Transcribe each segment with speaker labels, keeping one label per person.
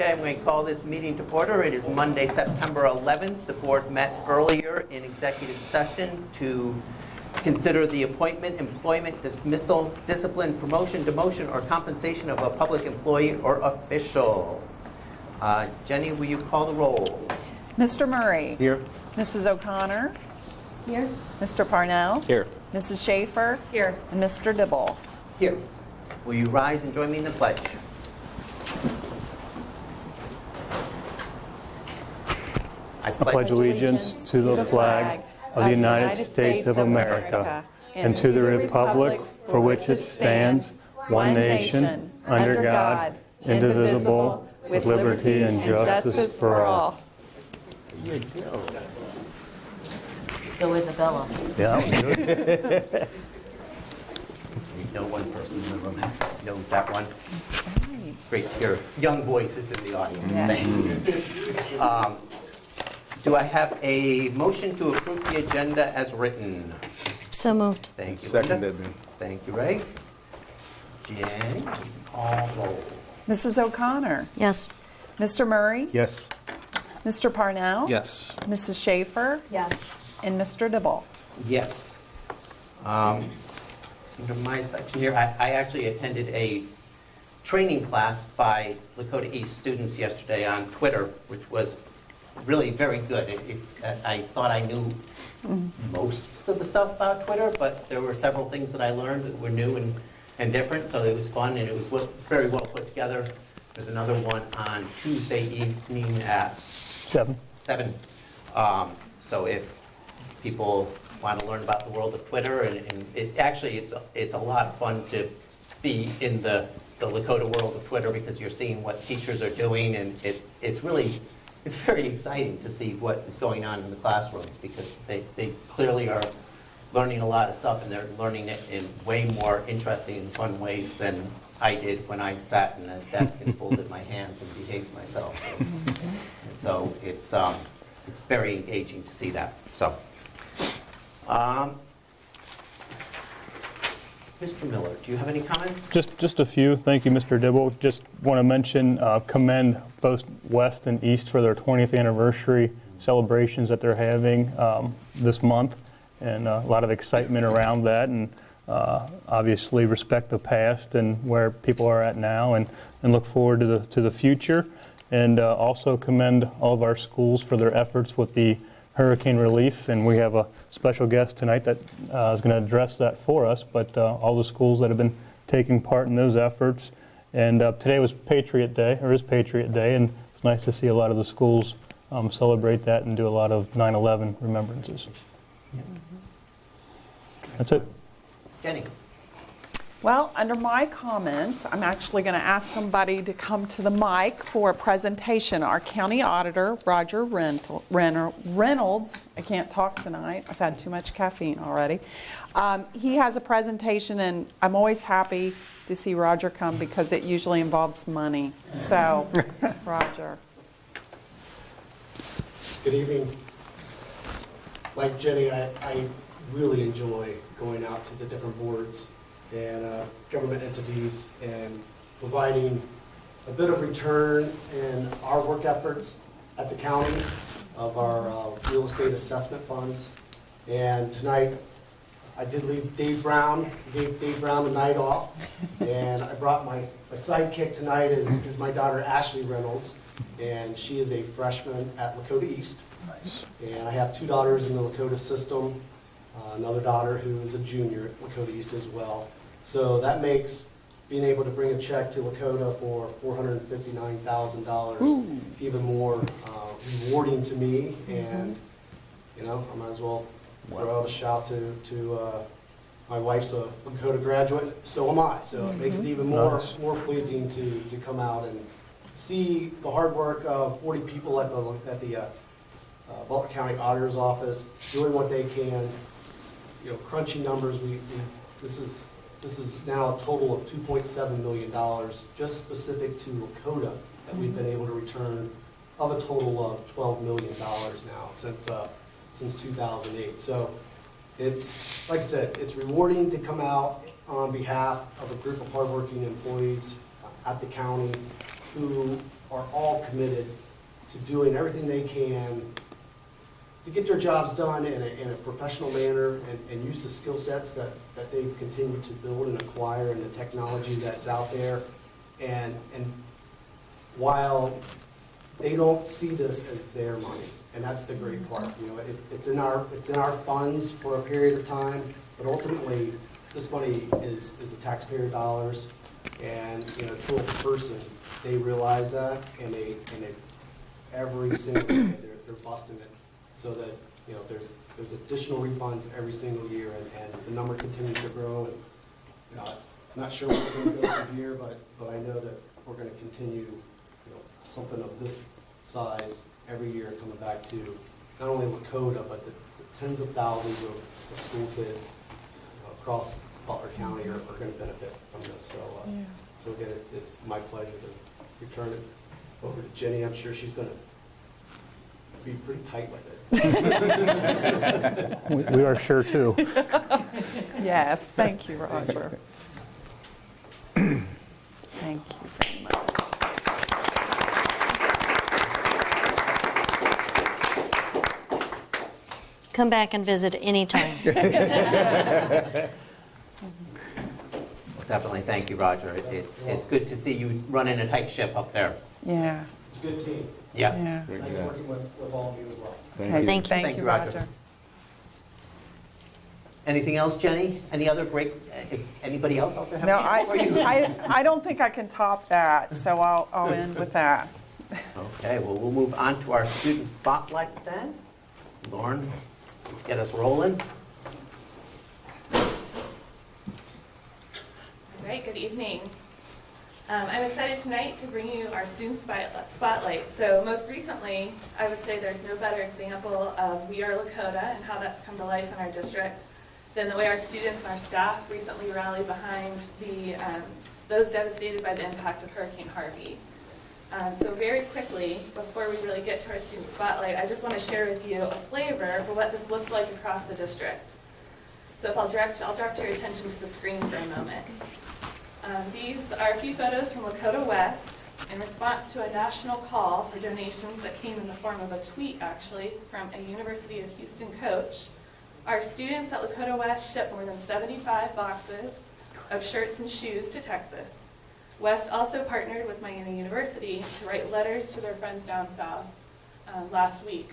Speaker 1: Okay, I'm going to call this meeting to order. It is Monday, September 11th. The board met earlier in executive session to consider the appointment, employment, dismissal, discipline, promotion, demotion, or compensation of a public employee or official. Jenny, will you call the roll?
Speaker 2: Mr. Murray.
Speaker 3: Here.
Speaker 2: Mrs. O'Connor.
Speaker 4: Here.
Speaker 2: Mr. Parnell.
Speaker 3: Here.
Speaker 2: Mrs. Schaefer.
Speaker 4: Here.
Speaker 2: And Mr. Dibble.
Speaker 1: Here. Will you rise and join me in the pledge? I
Speaker 3: I pledge allegiance to the flag of the United States of America and to the republic for which it stands, one nation, under God, indivisible, with liberty and justice for all.
Speaker 4: Go Isabella.
Speaker 3: Yeah.
Speaker 1: No one person in the room knows that one. Great to hear young voices in the audience. Thanks. Do I have a motion to approve the agenda as written?
Speaker 4: So moved.
Speaker 1: Thank you, Linda.
Speaker 3: Seconded.
Speaker 1: Thank you, Ray. Jenny, call roll.
Speaker 2: Mrs. O'Connor.
Speaker 4: Yes.
Speaker 2: Mr. Murray.
Speaker 3: Yes.
Speaker 2: Mr. Parnell.
Speaker 3: Yes.
Speaker 2: Mrs. Schaefer.
Speaker 4: Yes.
Speaker 2: And Mr. Dibble.
Speaker 1: Yes. Under my section here, I actually attended a training class by Lakota East students yesterday on Twitter, which was really very good. I thought I knew most of the stuff about Twitter, but there were several things that I learned that were new and different, so it was fun, and it was very well put together. There's another one on Tuesday evening at
Speaker 3: 7.
Speaker 1: 7. So if people want to learn about the world of Twitter, and it's a lot of fun to be in the Lakota world of Twitter, because you're seeing what teachers are doing, and it's very exciting to see what is going on in the classrooms, because they clearly are learning a lot of stuff, and they're learning it in way more interesting and fun ways than I did when I sat in a desk and folded my hands and behaved myself. So it's very engaging to see that. So, Mr. Miller, do you have any comments?
Speaker 5: Just a few. Thank you, Mr. Dibble. Just want to mention, commend both West and East for their 20th anniversary celebrations that they're having this month, and a lot of excitement around that, and obviously respect the past and where people are at now, and look forward to the future. And also commend all of our schools for their efforts with the hurricane relief, and we have a special guest tonight that is going to address that for us, but all the schools that have been taking part in those efforts. And today was Patriot Day, or is Patriot Day, and it's nice to see a lot of the schools celebrate that and do a lot of 9/11 remembrances. That's it.
Speaker 1: Jenny?
Speaker 2: Well, under my comments, I'm actually going to ask somebody to come to the mic for a presentation. Our county auditor, Roger Reynolds, I can't talk tonight. I've had too much caffeine already. He has a presentation, and I'm always happy to see Roger come because it usually involves money. So, Roger.
Speaker 6: Good evening. Like Jenny, I really enjoy going out to the different boards and government entities and providing a bit of return in our work efforts at the county of our real estate assessment funds. And tonight, I did leave Dave Brown, gave Dave Brown the night off, and I brought my sidekick tonight is my daughter Ashley Reynolds, and she is a freshman at Lakota East.
Speaker 5: Nice.
Speaker 6: And I have 2 daughters in the Lakota system, another daughter who is a junior at Lakota East as well. So that makes being able to bring a check to Lakota for $459,000 even more rewarding to me. And, you know, I might as well throw out a shout to my wife's a Lakota graduate, so am I. So it makes it even more pleasing to come out and see the hard work of 40 people at the Butler County Auditor's Office doing what they can, you know, crunching numbers. This is now a total of $2.7 million just specific to Lakota that we've been able to return, of a total of $12 million now since 2008. So it's, like I said, it's rewarding to come out on behalf of a group of hardworking employees at the county who are all committed to doing everything they can to get their jobs done in a professional manner and use the skill sets that they've continued to build and acquire and the technology that's out there. And while they don't see this as their money, and that's the great part. You know, it's in our funds for a period of time, but ultimately, this money is the taxpayer dollars. And you know, to a person, they realize that, and they every single day they're busting it, so that you know there's additional refunds every single year, and the number continues to grow. And you know, I'm not sure what we're going to go from here, but I know that we're going to continue, you know, something of this size every year, coming back to not only Lakota, but the tens of thousands of school kids across Butler County are going to benefit from this. So again, it's my pleasure to return it over to Jenny. I'm sure she's going to be pretty tight with it.
Speaker 5: We are sure too.
Speaker 2: Yes, thank you, Roger. Thank you very much.
Speaker 4: Come back and visit anytime.
Speaker 1: Definitely, thank you, Roger. It's good to see you running a tight ship up there.
Speaker 2: Yeah,
Speaker 6: It's a good team.
Speaker 1: Yeah.
Speaker 2: yeah.
Speaker 6: Nice working with all of you as well.
Speaker 2: Okay,
Speaker 4: Thank you.
Speaker 2: Thank you, Roger.
Speaker 1: Anything else, Jenny? Any other great, anybody else out there? have
Speaker 2: No,
Speaker 1: a question for you?
Speaker 2: I don't think I can top that, so I'll end with that.
Speaker 1: Okay, well, we'll move on to our student spotlight then. Lauren, get us rolling.
Speaker 7: Great, good evening. I'm excited tonight to bring you our student spotlight. So most recently, I would say there's no better example of We Are Lakota and how that's come to life in our district than the way our students and our staff recently rallied behind those devastated by the impact of Hurricane Harvey. So very quickly, before we really get to our student spotlight, I just want to share with you a flavor for what this looked like across the district. So if I'll direct your attention to the screen for a moment. These are a few photos from Lakota West in response to a national call for donations that came in the form of a tweet, actually, from a University of Houston coach. Our students at Lakota West shipped more than 75 boxes of shirts and shoes to Texas. West also partnered with Miami University to write letters to their friends down south last week.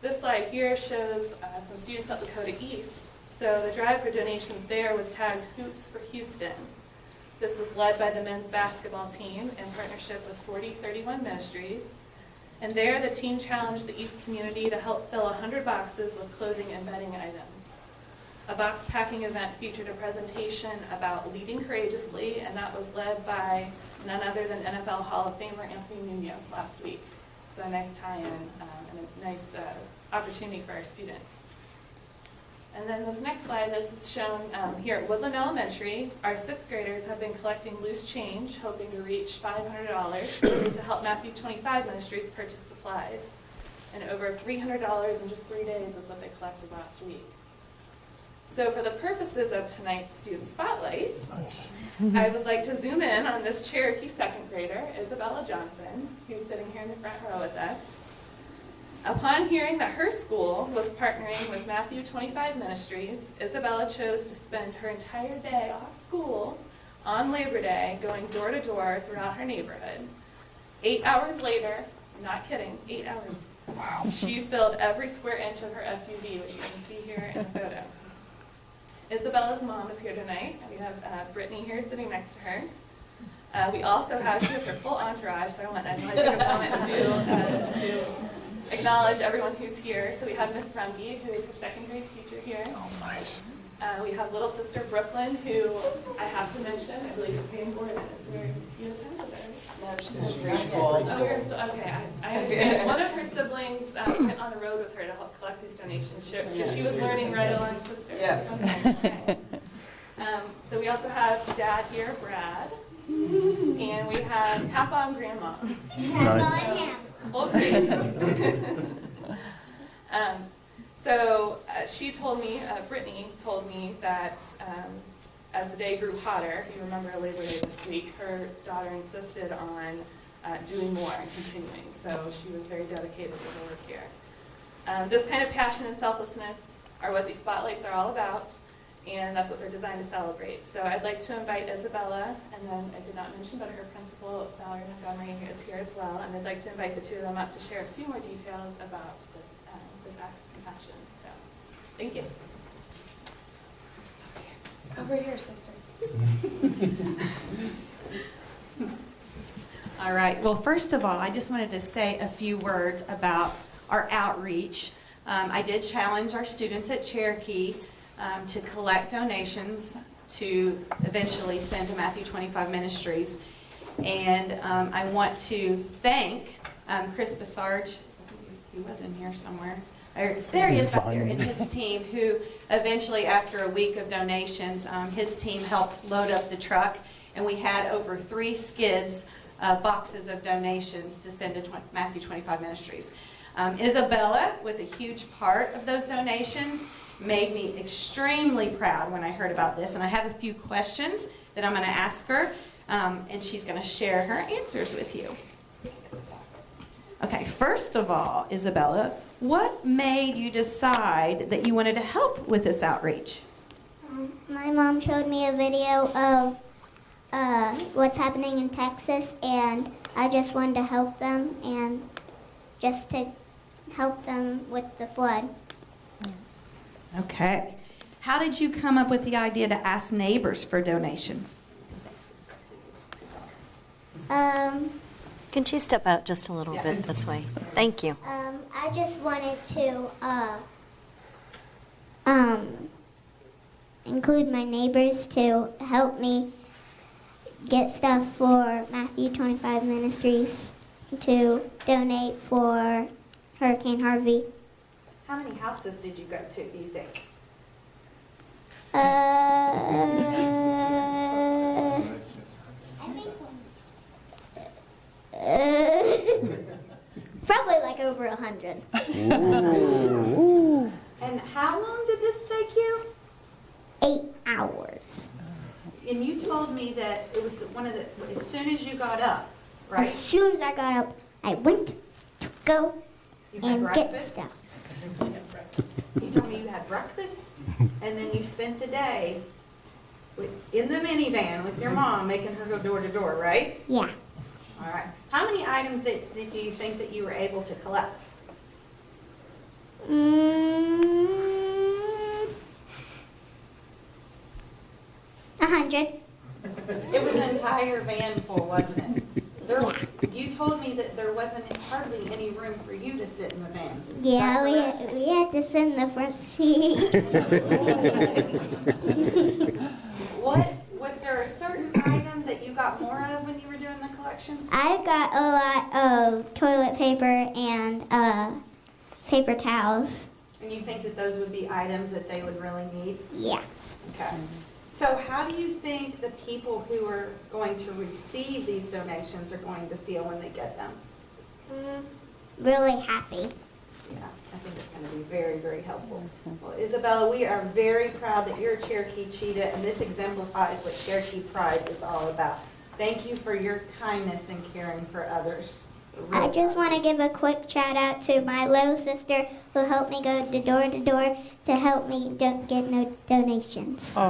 Speaker 7: This slide here shows some students at Lakota East. So the drive for donations there was tagged Hoops for Houston. This was led by the men's basketball team in partnership with 4031 Ministries. And there the team challenged the East community to help fill 100 boxes with clothing and bedding items. A box packing event featured a presentation about leading courageously, and that was led by none other than NFL Hall of Famer Anthony Munoz last week. So a nice tie-in and a nice opportunity for our students. And then this next slide, this is shown here at Woodland Elementary. Our sixth graders have been collecting loose change, hoping to reach $500 to help Matthew 25 Ministries purchase supplies. And over $300 in just 3 days is what they collected last week. So for the purposes of tonight's student spotlight, I would like to zoom in on this Cherokee second grader, Isabella Johnson, who's sitting here in the front row with us. Upon hearing that her school was partnering with Matthew 25 Ministries, Isabella chose to spend her entire day off school on Labor Day going door to door throughout her neighborhood. 8 hours later, I'm not kidding, 8 hours, wow. She filled every square inch of her SUV, which you can see here in the photo. Isabella's mom is here tonight. We have Brittany here sitting next to her. We also have, she has her full entourage, so I want to take a moment to acknowledge everyone who's here. So we have Miss Runge, who is the second grade teacher here.
Speaker 3: Oh, nice.
Speaker 7: We have little sister Brooklyn, who I have to mention, I believe is being born. Is where you attend with her?
Speaker 4: No, she's
Speaker 7: Oh, you're still, okay, I understand. One of her siblings went on the road with her to help collect these donations. She was learning right along with sister.
Speaker 2: Yeah.
Speaker 7: Okay. So we also have Dad here, Brad, and we have Papa and Grandma.
Speaker 3: Nice.
Speaker 7: Okay. So she told me, Brittany told me that as the day grew hotter, you remember Labor Day this week, her daughter insisted on doing more and continuing. So she was very dedicated to her work here. This kind of passion and selflessness are what these spotlights are all about, and that's what they're designed to celebrate. So I'd like to invite Isabella, and then I did not mention, but her principal, Valerie Montgomery, is here as well, and I'd like to invite the two of them up to share a few more details about this act of compassion. So, thank you. Over here, sister.
Speaker 8: All right. Well, first of all, I just wanted to say a few words about our outreach. I did challenge our students at Cherokee to collect donations to eventually send to Matthew 25 Ministries. And I want to thank Chris Bassarge. He was in here somewhere. There he is back there, and his team, who eventually, after a week of donations, his team helped load up the truck, and we had over 3 skids, boxes of donations to send to Matthew 25 Ministries. Isabella was a huge part of those donations, made me extremely proud when I heard about this, and I have a few questions that I'm going to ask her, and she's going to share her answers with you. Okay, first of all, Isabella, what made you decide that you wanted to help with this outreach?
Speaker 9: My mom showed me a video of what's happening in Texas, and I just wanted to help them and just to help them with the flood.
Speaker 8: Okay. How did you come up with the idea to ask neighbors for donations?
Speaker 4: Could you step out just a little bit this way? Thank you.
Speaker 9: I just wanted to include my neighbors to help me get stuff for Matthew 25 Ministries to donate for Hurricane Harvey.
Speaker 8: How many houses did you go to, do you think?
Speaker 9: Probably like over 100.
Speaker 8: And how long did this take you?
Speaker 9: 8 hours.
Speaker 8: And you told me that it was one of the, as soon as you got up, right?
Speaker 9: As soon as I got up, I went to go
Speaker 8: You had
Speaker 9: and get
Speaker 8: breakfast?
Speaker 9: stuff.
Speaker 8: You told me you had breakfast, and then you spent the day in the minivan with your mom, making her go door to door, right?
Speaker 9: Yeah.
Speaker 8: All right. How many items do you think that you were able to collect?
Speaker 9: 100.
Speaker 8: It was an entire van full, wasn't it? You told me that there wasn't hardly any room for you to sit in the van.
Speaker 9: Yeah, we had to sit in the front seat.
Speaker 8: Was there a certain item that you got more of when you were doing the collections?
Speaker 9: I got a lot of toilet paper and paper towels.
Speaker 8: And you think that those would be items that they would really need?
Speaker 9: Yeah.
Speaker 8: Okay. So how do you think the people who are going to receive these donations are going to feel when they get them?
Speaker 9: Really happy.
Speaker 8: Yeah, I think it's going to be very, very helpful. Well, Isabella, we are very proud that you're a Cherokee Cheetah, and this exemplifies what Cherokee Pride is all about. Thank you for your kindness and caring for others.
Speaker 9: I just want to give a quick shout out to my little sister who helped me go door to door to help me don't get no donations.
Speaker 10: Shout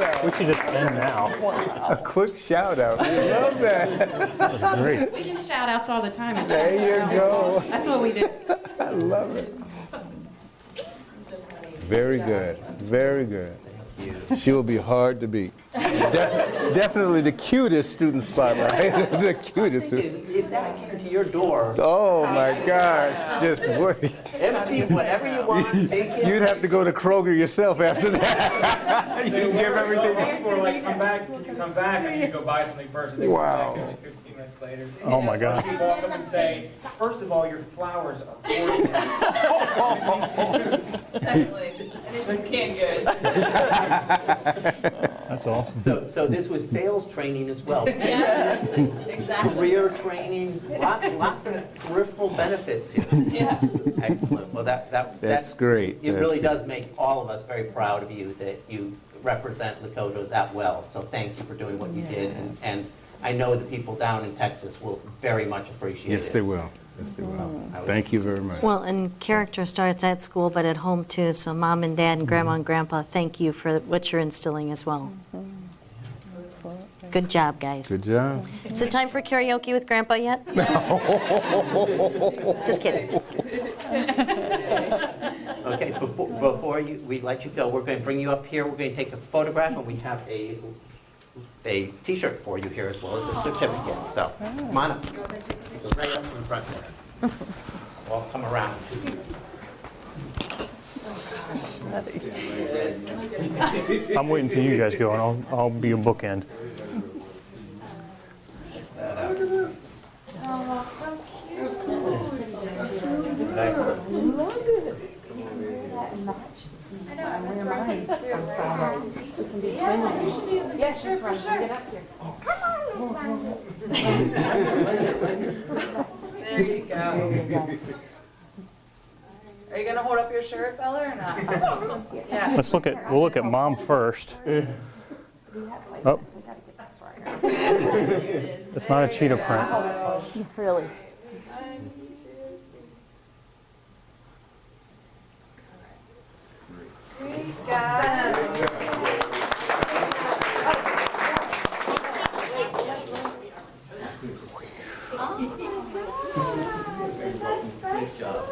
Speaker 10: out.
Speaker 5: We should just end now.
Speaker 10: A quick shout out. I love that.
Speaker 5: That was great.
Speaker 8: We do shout outs all the time.
Speaker 10: There you go.
Speaker 8: That's what we do.
Speaker 10: I love it. Very good. Very good. She will be hard to beat. Definitely the cutest student spotlight. The cutest.
Speaker 1: If that came to your door,
Speaker 10: Oh my gosh. Just wait.
Speaker 1: empty whatever you want, take it.
Speaker 10: You'd have to go to Kroger yourself after that. You give everything.
Speaker 11: Or like, come back, can you come back? I need to go buy something first. And they come
Speaker 10: Wow.
Speaker 11: back like 15 minutes later.
Speaker 5: Oh my gosh.
Speaker 11: You walk up and say, first of all, your flowers are gorgeous.
Speaker 7: Secondly, and it's canned goods.
Speaker 5: That's That's awesome.
Speaker 1: So this was sales training as well.
Speaker 7: Yes, exactly.
Speaker 1: Career training, lots of peripheral benefits here.
Speaker 7: Yeah.
Speaker 1: Excellent. Well,
Speaker 10: That's great.
Speaker 1: It really
Speaker 10: That's
Speaker 1: does make all of us very proud of you that you represent Lakota that well. So thank you for doing what you did. And I know the people down in Texas will very much appreciate it.
Speaker 10: Yes, they will. Yes, they will. Thank you very much.
Speaker 4: Well, and character starts at school, but at home too. So mom and dad and grandma and grandpa, thank you for what you're instilling as well. Good job, guys.
Speaker 10: Good job.
Speaker 4: Is it time for karaoke with grandpa yet? Just kidding.
Speaker 1: Okay, before we let you go, we're going to bring you up here. We're going to take a photograph, and we have a T-shirt for you here as well as a certificate. So come on up. Go right up in front there. We'll come around to you.
Speaker 5: I'm waiting till you guys go, and I'll be a bookend.
Speaker 7: Oh, so cute.
Speaker 1: Excellent.
Speaker 7: I know, I miss Frankie too. Yeah, you should be in the picture for sure. Get up here. There you go. Are you gonna hold up your shirt, Bella, or not? Yeah.
Speaker 5: We'll look at mom first. Oh. It's not a cheetah print.
Speaker 2: Really?
Speaker 7: Great job.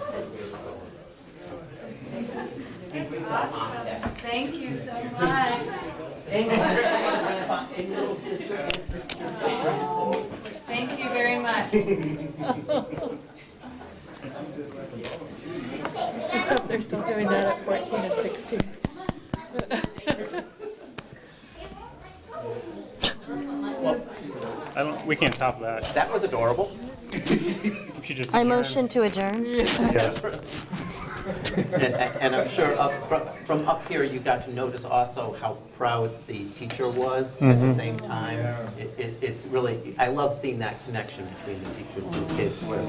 Speaker 7: Thank you so much. Thank you very much.
Speaker 2: Except they're still doing that at 14 and 16.
Speaker 5: We can't top that.
Speaker 1: That was adorable.
Speaker 4: I motion to adjourn.
Speaker 5: Yes.
Speaker 1: And I'm sure from up here, you got to notice also how proud the teacher was at the same time. It's really, I love seeing that connection between the teachers and the kids where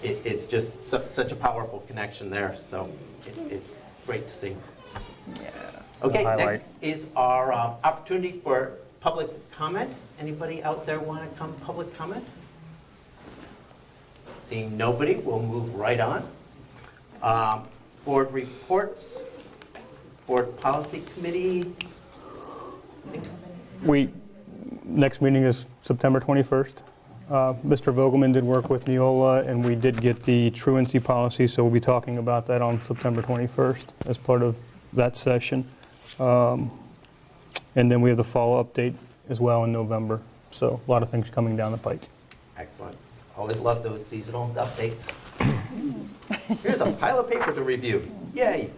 Speaker 1: it's just such a powerful connection there. So it's great to see. Okay, next is our opportunity for public comment. Anybody out there want to come public comment? Seeing nobody, we'll move right on. Board reports, board policy committee.
Speaker 5: Next meeting is September 21st. Mr. Vogelman did work with Neola, and we did get the truancy policy, so we'll be talking about that on September 21st as part of that session. And then we have the fall update as well in November. So a lot of things coming down the pike.
Speaker 1: Excellent. Always love those seasonal updates. Here's a pile of paper to review. Yay.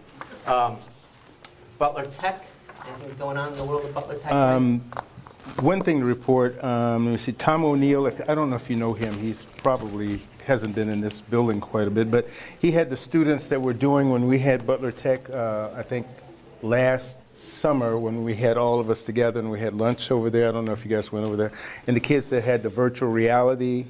Speaker 1: Butler Tech. Anything going on in the world of Butler Tech?
Speaker 10: One thing to report, let me see, Tom O'Neill, I don't know if you know him, he's probably hasn't been in this building quite a bit, but he had the students that were doing when we had Butler Tech, I think last summer when we had all of us together and we had lunch over there. I don't know if you guys went over there. And the kids that had the virtual reality,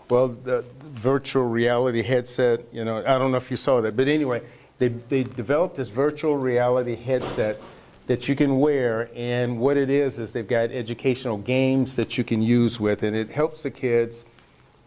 Speaker 10: well, the virtual reality headset, I don't know if you saw that. But anyway, they developed this virtual reality headset that you can wear, and what it is they've got educational games that you can use with, and it helps the kids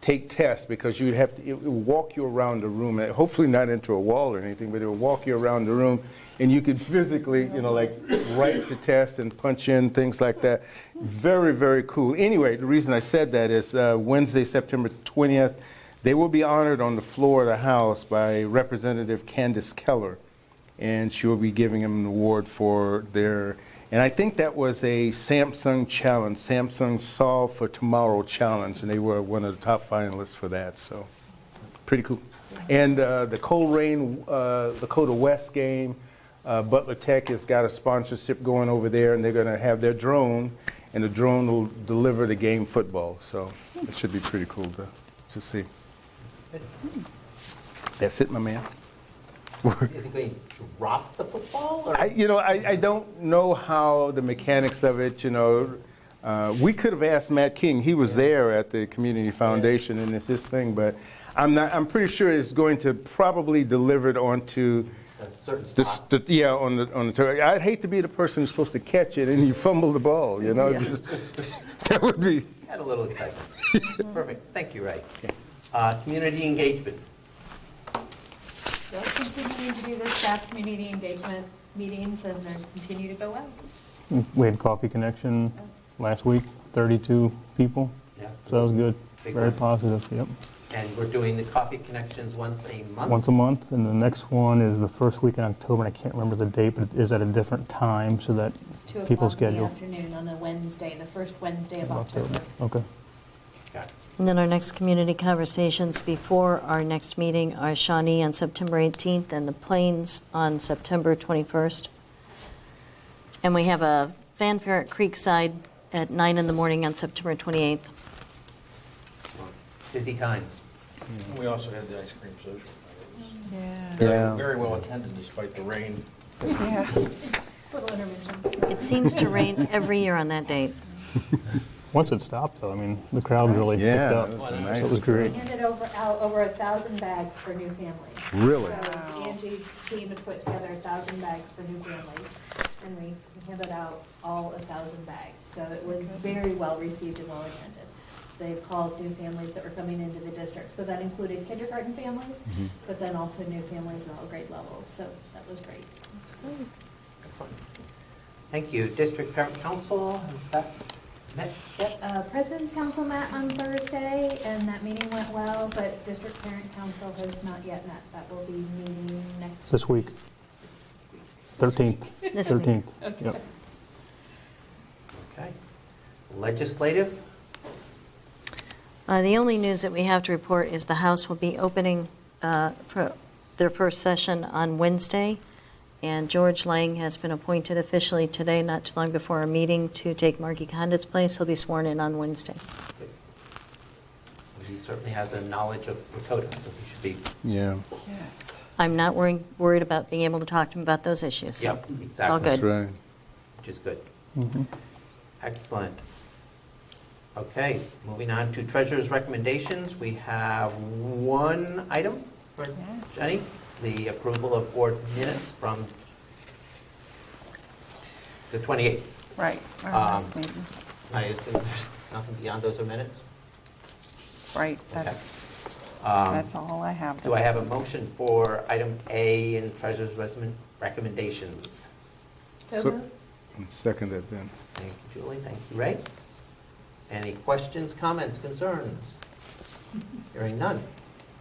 Speaker 10: take tests because you'd have to, it will walk you around the room, hopefully not into a wall or anything, but it will walk you around the room, and you could physically, like write the test and punch in, things like that. Very, very cool. Anyway, the reason I said that is Wednesday, September 20th, they will be honored on the floor of the House by Representative Candace Keller, and she will be giving them an award for their, and I think that was a Samsung challenge, Samsung Solve for Tomorrow challenge, and they were one of the top finalists for that, so pretty cool. And the Colerain, Lakota West game, Butler Tech has got a sponsorship going over there, and they're going to have their drone, and the drone will deliver the game football, so it should be pretty cool to see. That's it, my man.
Speaker 1: Is he going to drop the football? Or?
Speaker 10: I don't know how the mechanics of it, we could have asked Matt King. He was there at the Community Foundation, and it's his thing, but I'm pretty sure it's going to probably deliver it onto
Speaker 1: A certain
Speaker 10: the,
Speaker 1: spot.
Speaker 10: on the turf. I'd hate to be the person who's supposed to catch it and you fumble the ball, Just, that would be.
Speaker 1: Had a little excitement. Perfect. Thank you, Ray. Community engagement.
Speaker 12: They'll continue to do the staff community engagement meetings, and they continue to go well.
Speaker 5: We had Coffee Connection last week, 32 people,
Speaker 1: Yeah.
Speaker 5: so that was good.
Speaker 1: Big
Speaker 5: Very
Speaker 1: one.
Speaker 5: positive, yep.
Speaker 1: And we're doing the coffee connections once a month.
Speaker 5: Once a month, and the next one is the first week in October, and I can't remember the date, but it is at a different time, so that
Speaker 12: It's 2
Speaker 5: people's
Speaker 12: o'clock in the
Speaker 5: schedule.
Speaker 12: afternoon on a Wednesday, the first Wednesday of October.
Speaker 5: Okay.
Speaker 1: Okay.
Speaker 4: And then our next community conversations before our next meeting are Shawnee on September 18th and the Plains on September 21st. And we have a fanfare at Creekside at 9 in the morning on September 28th.
Speaker 1: Busy times.
Speaker 13: We also had the ice cream social.
Speaker 2: Yeah.
Speaker 10: Yeah.
Speaker 13: Very well attended despite the rain.
Speaker 2: Yeah.
Speaker 12: Little intermission.
Speaker 4: It seems to rain every year on that date.
Speaker 5: Once it stopped, though, I mean, the crowd really picked
Speaker 10: Yeah,
Speaker 5: up.
Speaker 10: that was
Speaker 5: So
Speaker 10: nice.
Speaker 5: it was great.
Speaker 12: Handed out over 1,000 bags for new families.
Speaker 10: Really?
Speaker 12: So Angie's team had put together 1,000 bags for new families, and we handed out all 1,000 bags. So it was very well received and well attended. They've called new families that were coming into the district. So that included kindergarten families, but then also new families at all grade levels. So that was great.
Speaker 1: Excellent. Thank you. District Parent Council, has that met yet?
Speaker 12: President's Council met on Thursday, and that meeting went well, but District Parent Council has not yet met. That will be meeting next
Speaker 5: This week, 13th.
Speaker 4: This week.
Speaker 5: 13th.
Speaker 12: Okay.
Speaker 5: Yep.
Speaker 1: Okay. Legislative?
Speaker 4: The only news that we have to report is the House will be opening for their first session on Wednesday, and George Lang has been appointed officially today, not too long before our meeting, to take Margie Condit's place. He'll be sworn in on Wednesday.
Speaker 1: He certainly has a knowledge of Lakota, so he should be.
Speaker 10: Yeah.
Speaker 2: Yes.
Speaker 4: I'm not worried about being able to talk to him about those issues. So
Speaker 1: Yep,
Speaker 4: It's all
Speaker 1: exactly.
Speaker 10: That's
Speaker 4: good.
Speaker 10: right.
Speaker 1: Which is good.
Speaker 5: Mhm.
Speaker 1: Excellent. Okay, moving on to treasurer's recommendations. We have one item for
Speaker 2: Yes.
Speaker 1: Jenny, the approval of board minutes from the 28th.
Speaker 2: Right, our last
Speaker 1: Um,
Speaker 2: meeting.
Speaker 1: I assume there's nothing beyond those minutes?
Speaker 2: Right,
Speaker 1: Okay.
Speaker 2: that's all I have.
Speaker 1: Do I have a motion for item A in treasurer's recommendations?
Speaker 12: So
Speaker 10: So-
Speaker 12: moved.
Speaker 10: Second that then.
Speaker 1: Thank you, Julie. Thank you, Ray. Any questions, comments, concerns? Hearing none.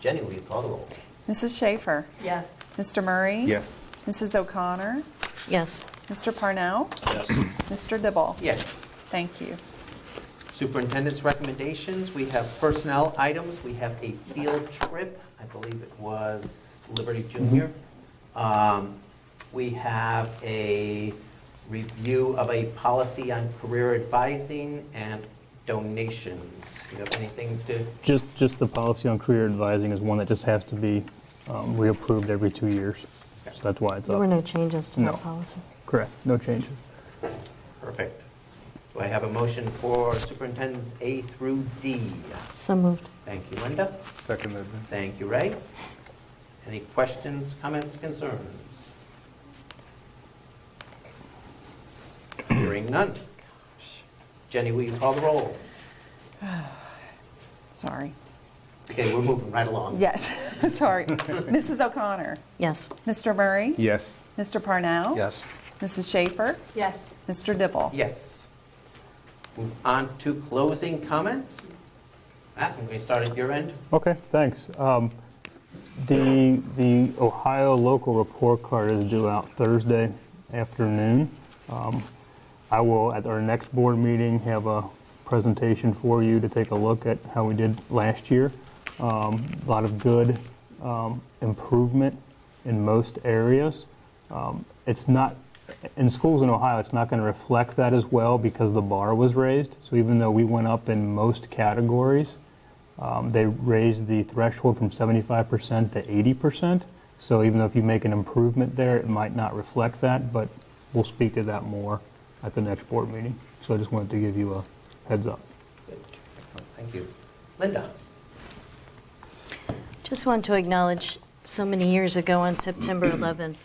Speaker 1: Jenny, will you call the roll?
Speaker 2: Mrs. Schaefer?
Speaker 12: Yes.
Speaker 2: Mr. Murray?
Speaker 10: Yes.
Speaker 2: Mrs. O'Connor?
Speaker 4: Yes.
Speaker 2: Mr. Parnell?
Speaker 13: Yes.
Speaker 2: Mr. Dibble?
Speaker 1: Yes.
Speaker 2: Thank you.
Speaker 1: Superintendent's recommendations, we have personnel items, we have a field trip, I believe it was Liberty Junior. We have a review of a policy on career advising and donations. Do you have anything to,
Speaker 5: Just the policy on career advising is one that just has to be reapproved every 2 years. So that's why it's
Speaker 4: There were
Speaker 5: up.
Speaker 4: no changes to
Speaker 5: No.
Speaker 4: that policy.
Speaker 5: Correct, no changes.
Speaker 1: perfect. Do I have a motion for superintendent's A through D?
Speaker 4: So moved.
Speaker 1: Thank you, Linda.
Speaker 10: Second that then.
Speaker 1: Thank you, Ray. Any questions, comments, concerns? Hearing none. Jenny, will you call the roll?
Speaker 2: Sorry.
Speaker 1: Okay, we're moving right along.
Speaker 2: Yes, sorry. Mrs. O'Connor?
Speaker 4: Yes.
Speaker 2: Mr. Murray?
Speaker 10: Yes.
Speaker 2: Mr. Parnell?
Speaker 13: Yes.
Speaker 2: Mrs. Schaefer?
Speaker 12: Yes.
Speaker 2: Mr. Dibble?
Speaker 1: Yes. Move on to closing comments. Matt, I'm going to start at your end.
Speaker 5: Okay, thanks. The Ohio local report card is due out Thursday afternoon. I will, at our next board meeting, have a presentation for you to take a look at how we did last year. A lot of good improvement in most areas. It's not, in schools in Ohio, it's not going to reflect that as well because the bar was raised. So even though we went up in most categories, they raised the threshold from 75% to 80%. So even though if you make an improvement there, it might not reflect that, but we'll speak to that more at the next board meeting. So I just wanted to give you a heads up.
Speaker 1: Good. Excellent, thank you. Linda?
Speaker 4: Just want to acknowledge so many years ago on September 11th,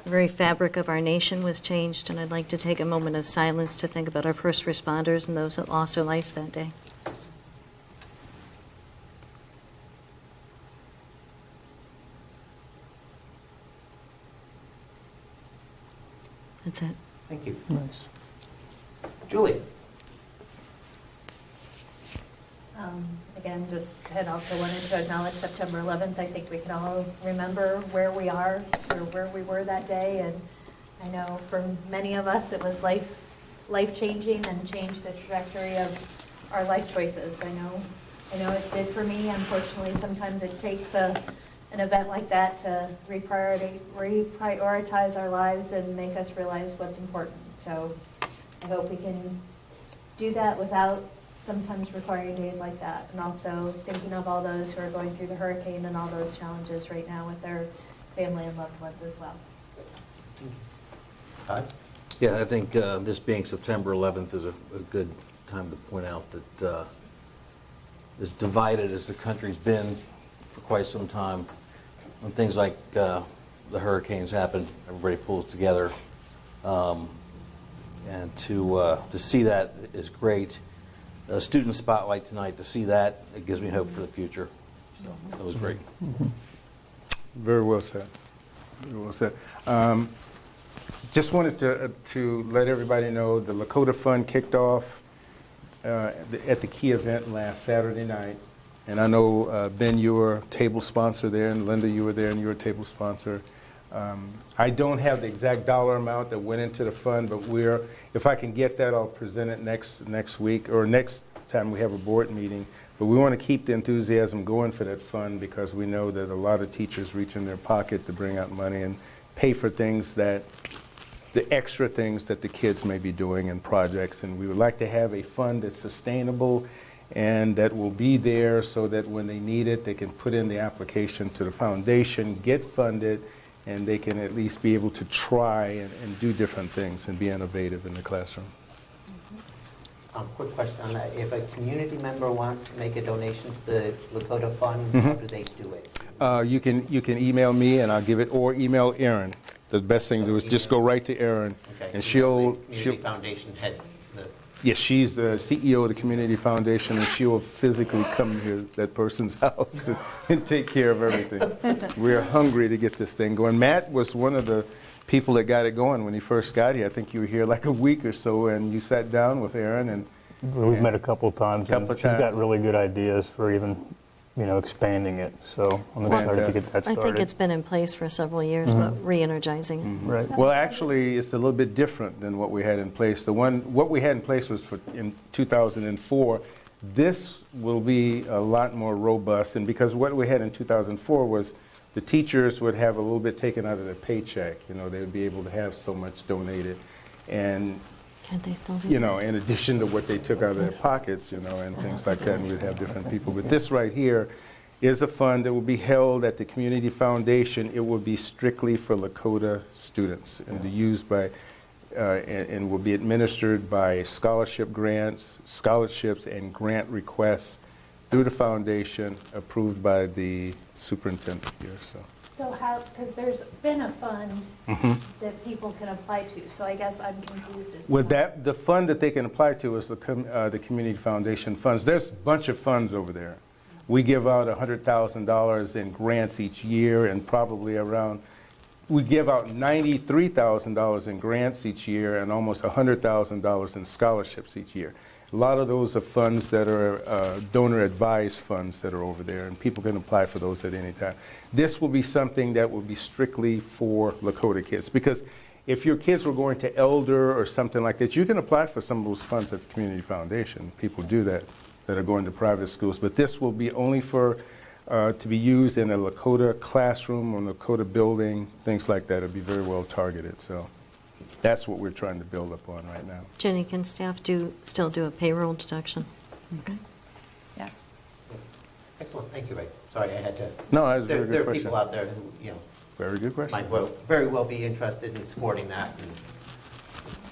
Speaker 4: the very fabric of our nation was changed, and I'd like to take a moment of silence to think about our first responders and those that lost their lives that day. That's it.
Speaker 1: Thank you.
Speaker 5: Nice.
Speaker 1: Julie?
Speaker 12: Again, just had also wanted to acknowledge September 11th. I think we can all remember where we are or where we were that day. And I know for many of us, it was life-changing and changed the trajectory of our life choices. I know it did for me. Unfortunately, sometimes it takes an event like that to reprioritize our lives and make us realize what's important. So I hope we can do that without sometimes requiring days like that. And also thinking of all those who are going through the hurricane and all those challenges right now with their family and loved ones as well.
Speaker 1: Todd?
Speaker 13: Yeah, I think this being September 11th is a good time to point out that as divided as the country's been for quite some time, when things like the hurricanes happen, everybody pulls together. And to see that is great. Student spotlight tonight, to see that, it gives me hope for the future. So that was great.
Speaker 10: Very well said. Very well said. Just wanted to let everybody know the Lakota Fund kicked off at the key event last Saturday night. And I know, Ben, you were table sponsor there, and Linda, you were there, and you were a table sponsor. I don't have the exact dollar amount that went into the fund, but if I can get that, I'll present it next week or next time we have a board meeting. But we want to keep the enthusiasm going for that fund because we know that a lot of teachers reach in their pocket to bring out money and pay for the extra things that the kids may be doing in projects. And we would like to have a fund that's sustainable and that will be there so that when they need it, they can put in the application to the foundation, get funded, and they can at least be able to try and do different things and be innovative in the classroom.
Speaker 1: Quick question on that. If a community member wants to make a donation to the Lakota Fund, how do they do it?
Speaker 10: You can email me and I'll give it, or email Erin. The best thing to do is just go right to Erin,
Speaker 1: Okay.
Speaker 10: and she'll.
Speaker 1: Community Foundation head.
Speaker 10: Yes, she's the CEO of the Community Foundation, and she will physically come to that person's house and take care of everything. We're hungry to get this thing going. Matt was one of the people that got it going when he first got here. I think you were here like a week or so, and you sat down with Erin. And
Speaker 5: We've met a couple of times. She's got really good ideas for even, expanding it. So I'm excited to get that started.
Speaker 4: I think it's been in place for several years, but re-energizing it.
Speaker 10: Right. Well, actually, it's a little bit different than what we had in place. What we had in place was in 2004. This will be a lot more robust, and because what we had in 2004 was the teachers would have a little bit taken out of their paycheck. They would be able to have so much donated, and
Speaker 4: Can't they still do
Speaker 10: in addition to what they took out of their pockets, and things like that, and we'd have different people. But this right here is a fund that will be held at the Community Foundation. It will be strictly for Lakota students and to use by, and will be administered by scholarship grants, scholarships, and grant requests through the foundation, approved by the superintendent here.
Speaker 12: So how, because there's been a fund that people can apply to, so I guess I'm confused as to
Speaker 10: Well,
Speaker 12: how-
Speaker 10: the fund that they can apply to is the Community Foundation funds. There's a bunch of funds over there. We give out $100,000 in grants each year, and probably we give out $93,000 in grants each year and almost $100,000 in scholarships each year. A lot of those are funds that are donor-advised funds that are over there, and people can apply for those at any time. This will be something that will be strictly for Lakota kids, because if your kids were going to Elder or something like that, you can apply for some of those funds at the Community Foundation. People do that are going to private schools, but this will be only for to be used in a Lakota classroom or Lakota building, things like that. It'll be very well targeted. So that's what we're trying to build up on right now.
Speaker 4: Jenny, can staff still do a payroll deduction? Okay.
Speaker 2: Yes.
Speaker 1: Excellent, thank you, Ray. Sorry, I had to.
Speaker 10: No, that was a very good
Speaker 1: There are
Speaker 10: question.
Speaker 1: people out there who,
Speaker 10: Very good question.
Speaker 1: might very well be interested in supporting that. And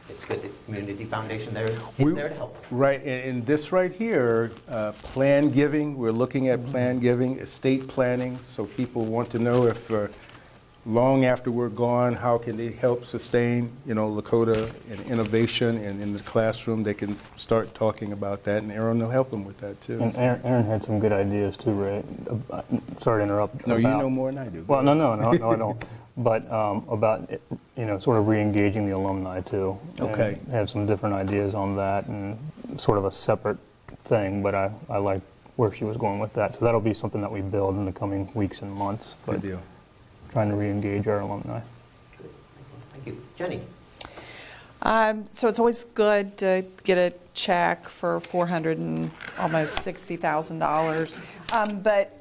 Speaker 1: it's good that Community Foundation there is there to help.
Speaker 10: Right, and this right here, plan giving, we're looking at plan giving, estate planning, so people want to know if, long after we're gone, how can they help sustain, Lakota and innovation, and in the classroom, they can start talking about that, and Aaron will help them with that, too.
Speaker 5: And Aaron had some good ideas too, Ray. Sorry to interrupt.
Speaker 10: No, you know more than I do.
Speaker 5: Well, no, I don't. But about, sort of re-engaging the alumni too.
Speaker 10: Okay.
Speaker 5: And have some different ideas on that and sort of a separate thing, but I like where she was going with that. So that'll be something that we build in the coming weeks and months. But
Speaker 10: Good deal.
Speaker 5: trying to re-engage our alumni.
Speaker 1: Good. Excellent. Thank you. Jenny?
Speaker 2: So it's always good to get a check for $460,000. But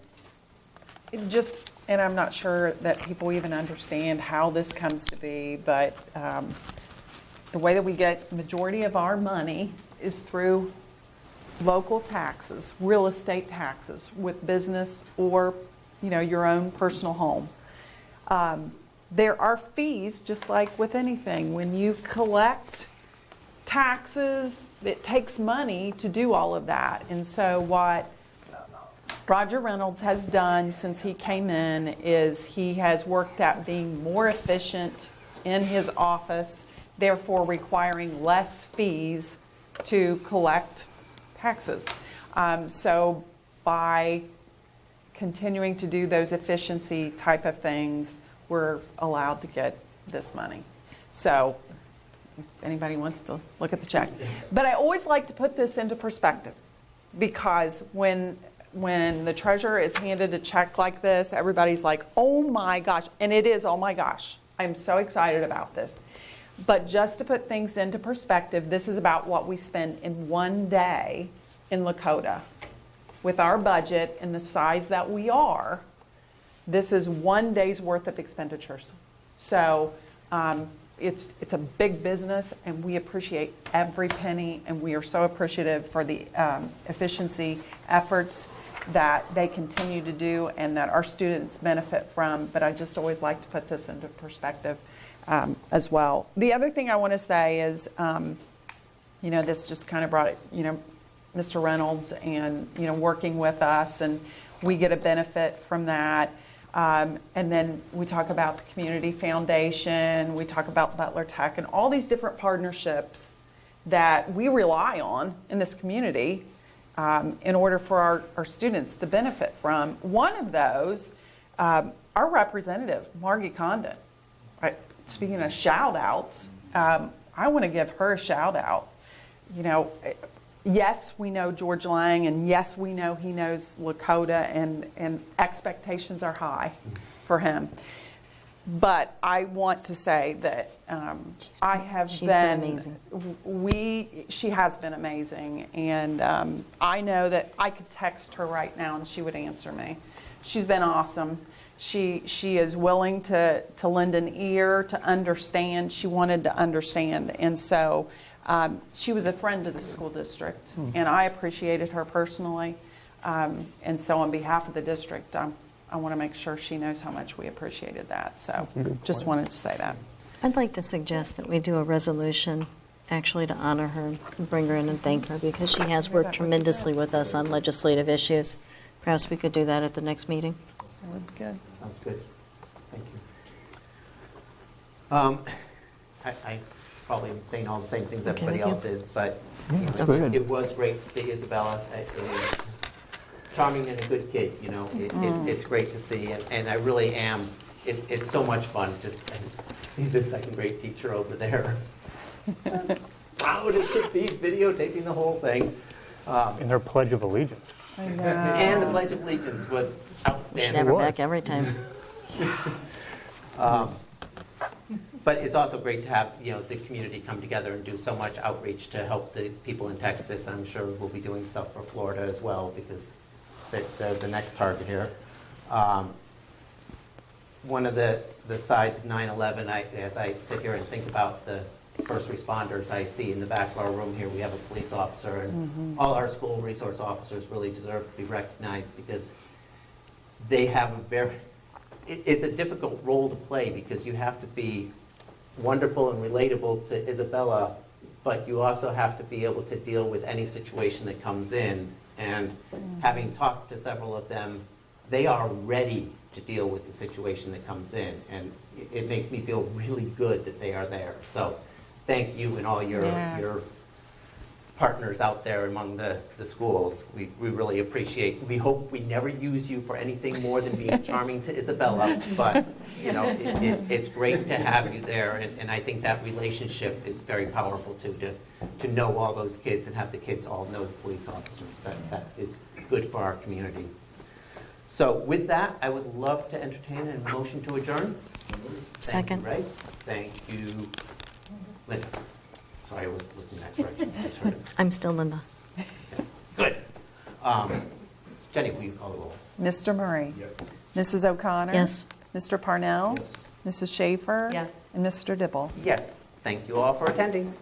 Speaker 2: and I'm not sure that people even understand how this comes to be, but the way that we get majority of our money is through local taxes, real estate taxes with business or, your own personal home. There are fees, just like with anything. When you collect taxes, it takes money to do all of that. And so what Roger Reynolds has done since he came in is he has worked at being more efficient in his office, therefore requiring less fees to collect taxes. So by continuing to do those efficiency type of things, we're allowed to get this money. So if anybody wants to look at the check. But I always like to put this into perspective, because when the treasurer is handed a check like this, everybody's like, oh my gosh. And it is, oh my gosh. I'm so excited about this. But just to put things into perspective, this is about what we spend in one day in Lakota. With our budget and the size that we are, this is one day's worth of expenditures. So it's a big business, and we appreciate every penny, and we are so appreciative for the efficiency efforts that they continue to do and that our students benefit from. But I just always like to put this into perspective as well. The other thing I want to say is, this just kind of brought it, Mr. Reynolds and, working with us, and we get a benefit from that. And then we talk about the Community Foundation, we talk about Butler Tech, and all these different partnerships that we rely on in this community in order for our students to benefit from. One of those, our representative, Margie Condon. Right? Speaking of shout outs, I want to give her a shout out. Yes, we know George Lang, and yes, we know he knows Lakota, and expectations are high for him. But I want to say that she's been amazing. She has been amazing, and I know that I could text her right now and she would answer me. She's been awesome. She is willing to lend an ear, to understand. She wanted to understand, and so she was a friend to the school district, and I appreciated her personally. And so on behalf of the district, I want to make sure she knows how much we appreciated that. So just wanted to say that.
Speaker 4: I'd like to suggest that we do a resolution actually to honor her and bring her in and thank her, because she has worked tremendously with us on legislative issues. Perhaps we could do that at the next meeting.
Speaker 2: That would be good.
Speaker 1: Sounds good. Thank you. I probably am saying all the same things everybody else is, but it was great to see Isabella. Charming and a good kid, it's great to see, and I really am. It's so much fun just to see the second grade teacher over there. Proud as could be, videotaping the whole thing.
Speaker 5: In her Pledge of Allegiance.
Speaker 2: I know.
Speaker 1: And the Pledge of Allegiance was outstanding.
Speaker 4: We should have her back every time.
Speaker 1: But it's also great to have, the community come together and do so much outreach to help the people in Texas. I'm sure we'll be doing stuff for Florida as well, because they're the next target here. One of the sides of 9/11, as I sit here and think about the first responders I see in the back of our room here, we have a police officer, and all our school resource officers really deserve to be recognized, because they have a very, it's a difficult role to play because you have to be wonderful and relatable to Isabella, but you also have to be able to deal with any situation that comes in. And having talked to several of them, they are ready to deal with the situation that comes in. And it makes me feel really good that they are there. So thank you and all your partners out there among the schools. We really appreciate. We hope we never use you for anything more than being charming to Isabella, but you know, it's great to have you there, and I think that relationship is very powerful too, to know all those kids and have the kids all know the police officers. That is good for our community. So with that, I would love to entertain a motion to adjourn.
Speaker 4: Second.
Speaker 1: Thank you, Ray. Thank you, Linda. Sorry, I was looking that direction. I just heard it.
Speaker 4: I'm still Linda.
Speaker 1: Good. Jenny, will you call the roll?
Speaker 2: Mr. Murray?
Speaker 6: Yes.
Speaker 2: Mrs. O'Connor?
Speaker 4: Yes.
Speaker 2: Mr. Parnell?
Speaker 6: Yes.
Speaker 2: Mrs. Schaefer?
Speaker 12: Yes.
Speaker 2: And Mr. Dibble?
Speaker 1: Yes. Thank you all for attending.